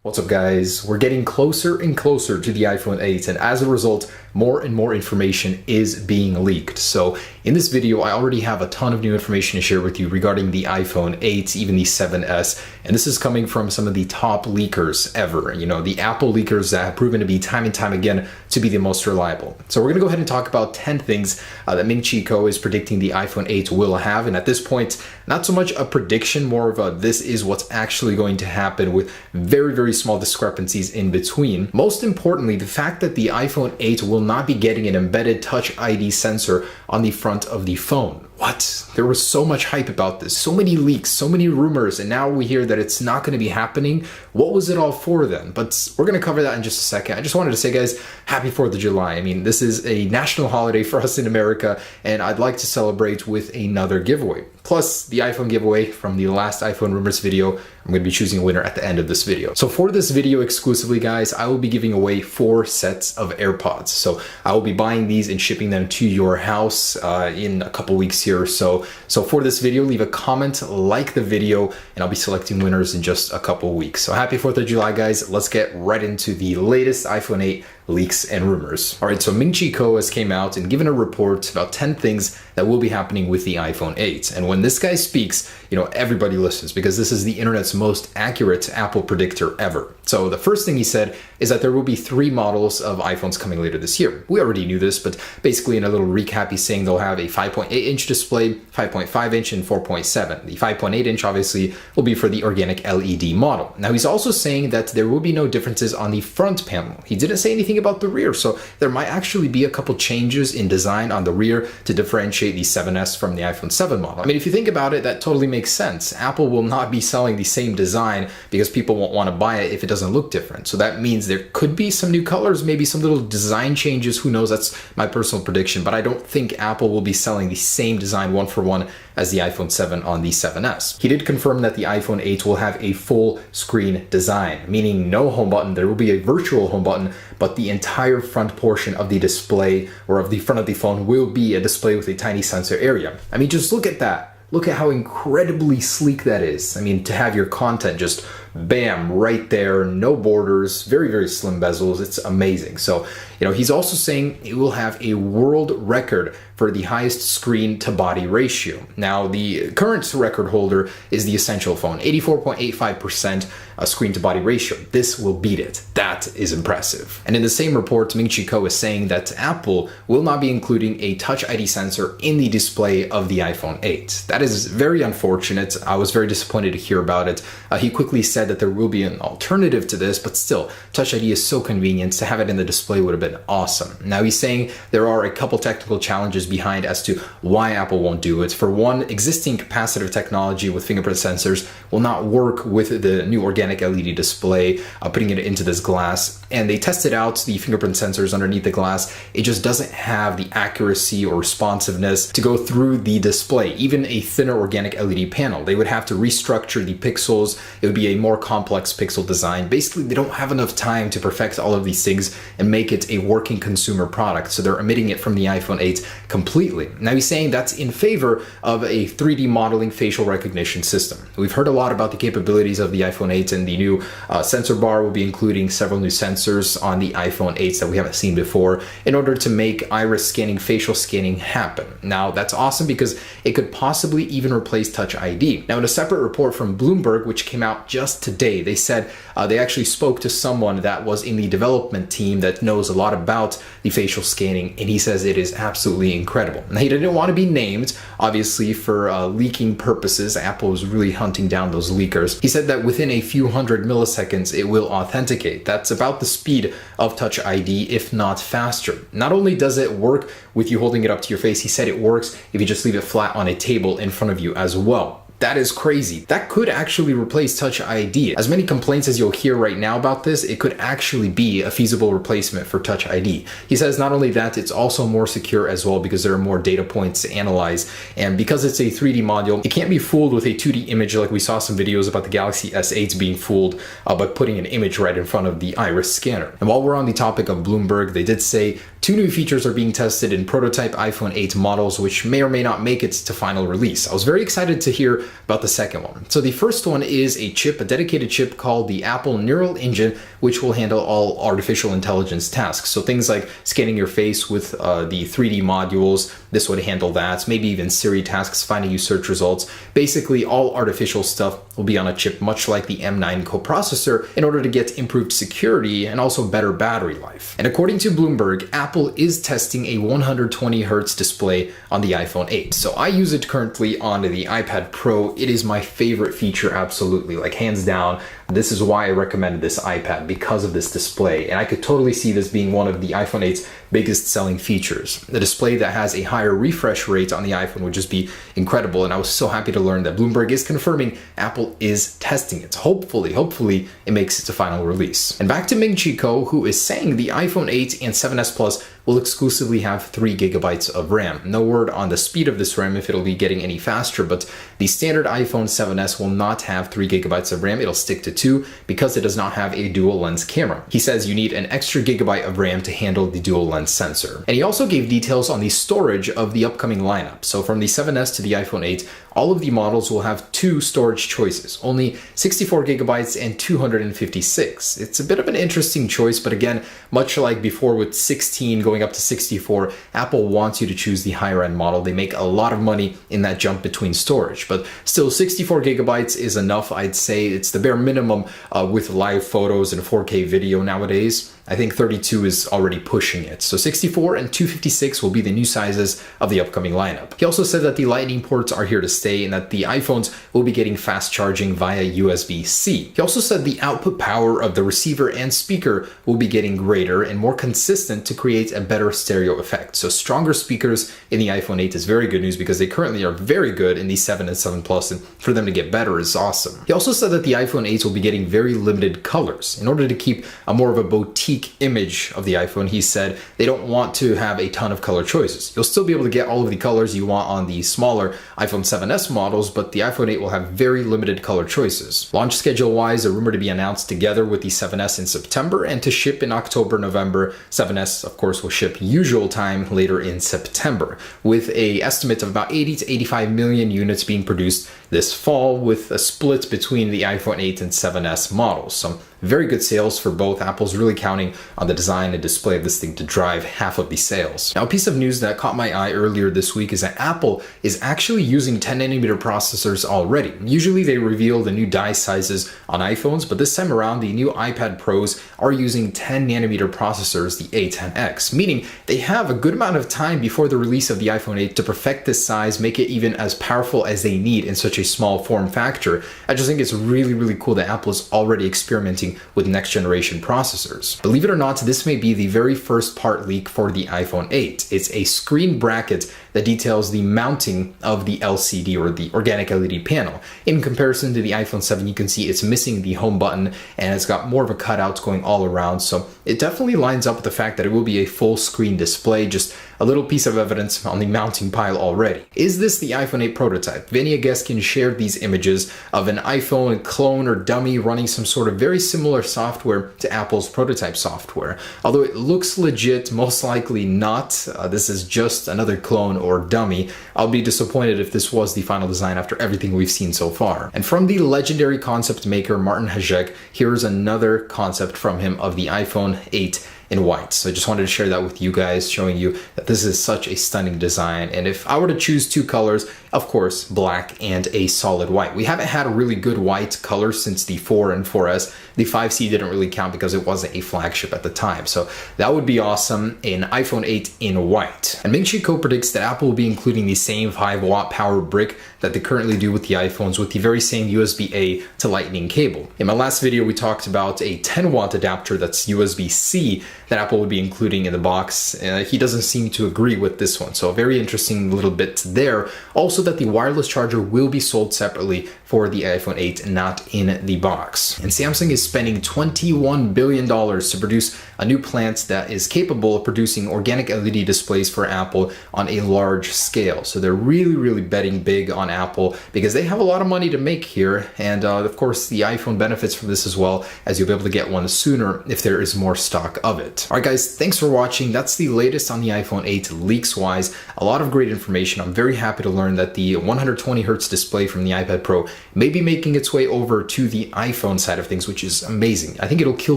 What's up guys? We're getting closer and closer to the iPhone 8 and as a result, more and more information is being leaked. So in this video, I already have a ton of new information to share with you regarding the iPhone 8, even the 7S, and this is coming from some of the top leakers ever. You know, the Apple leakers that have proven to be time and time again to be the most reliable. So we're gonna go ahead and talk about 10 things that Ming-Chi Kuo is predicting the iPhone 8 will have. And at this point, not so much a prediction, more of a this is what's actually going to happen with very small discrepancies in between. Most importantly, the fact that the iPhone 8 will not be getting an embedded Touch ID sensor on the front of the phone. What? There was so much hype about this, so many leaks, so many rumors, and now we hear that it's not going to be happening. What was it all for then? But we're going to cover that in just a second. I just wanted to say, guys, happy 4th of July. I mean, this is a national holiday for us in America, and I'd like to celebrate with another giveaway. Plus, the iPhone giveaway from the last iPhone rumors video. I'm going to be choosing a winner at the end of this video. So for this video exclusively, guys, I will be giving away 4 sets of AirPods. So I will be buying these and shipping them to your house in a couple weeks here or so. So for this video, leave a comment, like the video, and I'll be selecting winners in just a couple weeks. So happy 4th of July, guys. Let's get right into the latest iPhone 8 leaks and rumors. All right, so Ming-Chi Kuo has came out and given a report about 10 things that will be happening with the iPhone 8. And when this guy speaks, you know, everybody listens because this is the internet's most accurate Apple predictor ever. So the first thing he said is that there will be 3 models of iPhones coming later this year. We already knew this, but basically in a little recap, he's saying they'll have a 5.8-inch display, 5.5-inch, and 4.7. The 5.8-inch obviously will be for the organic LED model. Now he's also saying that there will be no differences on the front panel. He didn't say anything about the rear, so there might actually be a couple changes in design on the rear to differentiate the 7S from the iPhone 7 model. I mean, if you think about it, that totally makes sense. Apple will not be selling the same design because people won't want to buy it if it doesn't look different. So that means there could be some new colors, maybe some little design changes, who knows, that's my personal prediction, but I don't think Apple will be selling the same design one for one as the iPhone 7 on the 7S. He did confirm that the iPhone 8 will have a full screen design, meaning no home button. There will be a virtual home button, but the entire front portion of the display or of the front of the phone will be a display with a tiny sensor area. I mean, just look at that. Look at how incredibly sleek that is. I mean, to have your content just bam, right there, no borders, very slim bezels. It's amazing. So, you know, he's also saying it will have a world record for the highest screen to body ratio. Now, the current record holder is the Essential phone, 84.85% screen to body ratio. This will beat it. That is impressive. And in the same report, Ming-Chi Kuo is saying that Apple will not be including a Touch ID sensor in the display of the iPhone 8. That is very unfortunate. I was very disappointed to hear about it. He quickly said that there will be an alternative to this, but still, Touch ID is so convenient. To have it in the display would have been awesome. Now he's saying there are a couple technical challenges behind as to why Apple won't do it. For one, existing capacitive technology with fingerprint sensors will not work with the new organic LED display, putting it into this glass. And they tested out the fingerprint sensors underneath the glass. It just doesn't have the accuracy or responsiveness to go through the display, even a thinner organic LED panel. They would have to restructure the pixels. It would be a more complex pixel design. Basically, they don't have enough time to perfect all of these things and make it a working consumer product. So they're omitting it from the iPhone 8 completely. Now he's saying that's in favor of a 3D modeling facial recognition system. We've heard a lot about the capabilities of the iPhone 8, and the new sensor bar will be including several new sensors on the iPhone 8s that we haven't seen before in order to make iris scanning, facial scanning happen. Now that's awesome because it could possibly even replace Touch ID. Now in a separate report from Bloomberg, which came out just today, they said they actually spoke to someone that was in the development team that knows a lot about the facial scanning, and he says it is absolutely incredible. Now he didn't want to be named, obviously for leaking purposes. Apple was really hunting down those leakers. He said that within a few hundred milliseconds it will authenticate. That's about the speed of Touch ID, if not faster. Not only does it work with you holding it up to your face, he said it works if you just leave it flat on a table in front of you as well. That is crazy. That could actually replace Touch ID. As many complaints as you'll hear right now about this, it could actually be a feasible replacement for Touch ID. He says not only that, it's also more secure as well because there are more data points to analyze. And because it's a 3D module, it can't be fooled with a 2D image like we saw some videos about the Galaxy S8 being fooled by putting an image right in front of the iris scanner. And while we're on the topic of Bloomberg, they did say 2 new features are being tested in prototype iPhone 8 models, which may or may not make it to final release. I was very excited to hear hear about the second one. So the first one is a chip, a dedicated chip called the Apple Neural Engine, which will handle all artificial intelligence tasks. So things like scanning your face with the 3D modules, this would handle that. Maybe even Siri tasks, finding you search results. Basically, all artificial stuff will be on a chip, much like the M9 coprocessor, in order to get improved security and also better battery life. And according to Bloomberg, Apple is testing a 120 Hz display on the iPhone 8. So I use it currently on the iPad Pro. It is my favorite feature, absolutely, like hands down. This is why I recommended this iPad, because of this display. And I could totally see this being one of the iPhone 8's biggest selling features. The display that has a higher refresh rate on the iPhone would just be incredible. And I was so happy to learn that Bloomberg is confirming Apple is testing it. Hopefully it makes it to final release. And back to Ming-Chi Kuo, who is saying the iPhone 8 and 7S Plus will exclusively have 3 GB of RAM. No word on the speed of this RAM, if it'll be getting any faster, but the standard iPhone 7S will not have 3 GB of RAM. It'll stick to 2 because it does not have a dual lens camera. He says you need an extra gigabyte of RAM to handle the dual lens sensor. And he also gave details on the storage of the upcoming lineup. So from the 7S to the iPhone 8, all of the models will have 2 storage choices, only 64 gigabytes and 256. It's a bit of an interesting choice, but again, much like before with 16 going up to 64, Apple wants you to choose the higher end model. They make a lot of money in that jump between storage, but still 64 gigabytes is enough. I'd say it's the bare minimum with live photos and 4K video nowadays. I think 32 is already pushing it. So 64 and 256 will be the new sizes of the upcoming lineup. He also said that the Lightning ports are here to stay and that the iPhones will be getting fast charging via USB-C. He also said the output power of the receiver and speaker will be getting greater and more consistent to create a better stereo effect. So stronger speakers in the iPhone 8 is very good news because they currently are very good in the 7 and 7 Plus, and for them to get better is awesome. He also said that the iPhone 8 will be getting very limited colors. In order to keep a more of a boutique image of the iPhone, he said they don't want to have a ton of color choices. You'll still be able to get all of the colors you want on the smaller iPhone 7S models, but the iPhone 8 will have very limited color choices. Launch schedule wise, a rumor to be announced together with the 7S in September and to ship in October, November. 7S, of course, will ship usual time later in September, with a estimate of about 80 to 85 million units being produced this fall, with a split between the iPhone 8 and 7S models. So very good sales for both. Apple's really counting on the design and display of this thing to drive half of the sales. Now, a piece of news that caught my eye earlier this week is that Apple is actually using 10nm processors already. Usually they reveal the new die sizes on iPhones, but this time around the new iPad Pros are using 10nm processors, the A10X, meaning they have a good amount of time before the release of the iPhone 8 to perfect this size, make it even as powerful as they need in such a small form factor. I just think it's really cool that Apple is already experimenting with next generation processors. Believe it or not, this may be the very first part leak for the iPhone 8. It's a screen bracket that details the mounting of the LCD, or the organic LED panel. In comparison to the iPhone 7, you can see it's missing the home button and it's got more of a cutout going all around. So it definitely lines up with the fact that it will be a full screen display, just a little piece of evidence on the mounting pile already. Is this the iPhone 8 prototype? Vania Geskin shared these images of an iPhone clone or dummy running some sort of very similar software to Apple's prototype software. Although it looks legit, most likely not. This is just another clone or dummy. I'll be disappointed if this was the final design after everything we've seen so far. And from the legendary concept maker Martin Hajek, here's another concept from him of the iPhone 8 in white. So I just wanted to share that with you guys, showing you that this is such a stunning design. And if I were to choose 2 colors, of course, black and a solid white. We haven't had a really good white color since the 4 and 4S. The 5C didn't really count because it wasn't a flagship at the time. So that would be awesome, an iPhone 8 in white. And Ming-Chi Kuo predicts that Apple will be including the same 5-watt power brick that they currently do with the iPhones, with the very same USB-A to Lightning cable. In my last video, we talked about a 10-watt adapter that's USB-C that Apple would be including in the box. He doesn't seem to agree with this one, so a very interesting little bit there. Also, that the wireless charger will be sold separately for the iPhone 8, not in the box. And Samsung is spending $21 billion to produce a new plant that is capable of producing organic LED displays for Apple on a large scale. So they're really betting big on Apple because they have a lot of money to make here. And of course, the iPhone benefits from this as well, as you'll be able to get one sooner if there is more stock of it. All right, guys, thanks for watching. That's the latest on the iPhone 8 leaks wise. A lot of great information. I'm very happy to learn that the 120 hertz display from the iPad Pro may be making its way over to the iPhone side of things, which is amazing. I think it'll kill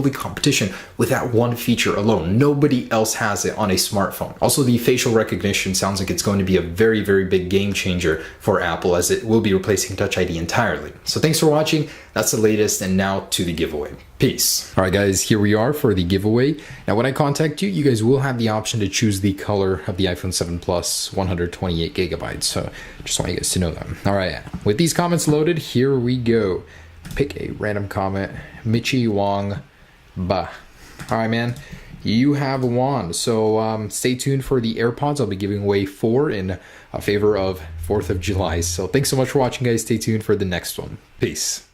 the competition with that one feature alone. Nobody else has it on a smartphone. Also, the facial recognition sounds like it's going to be a very big game changer for Apple, as it will be replacing Touch ID entirely. So thanks for watching. That's the latest, and now to the giveaway. Peace. All right, guys, here we are for the giveaway. Now, when I contact you, you guys will have the option to choose the color of the iPhone 7 Plus 128 gigabytes. So just want you guys to know that. All right, with these comments loaded, here we go. Pick a random comment. Michi Wong Ba. All right, man. You have won. So stay tuned for the AirPods. I'll be giving away 4 in favor of 4th of July. So thanks so much for watching, guys. Stay tuned for the next one. Peace.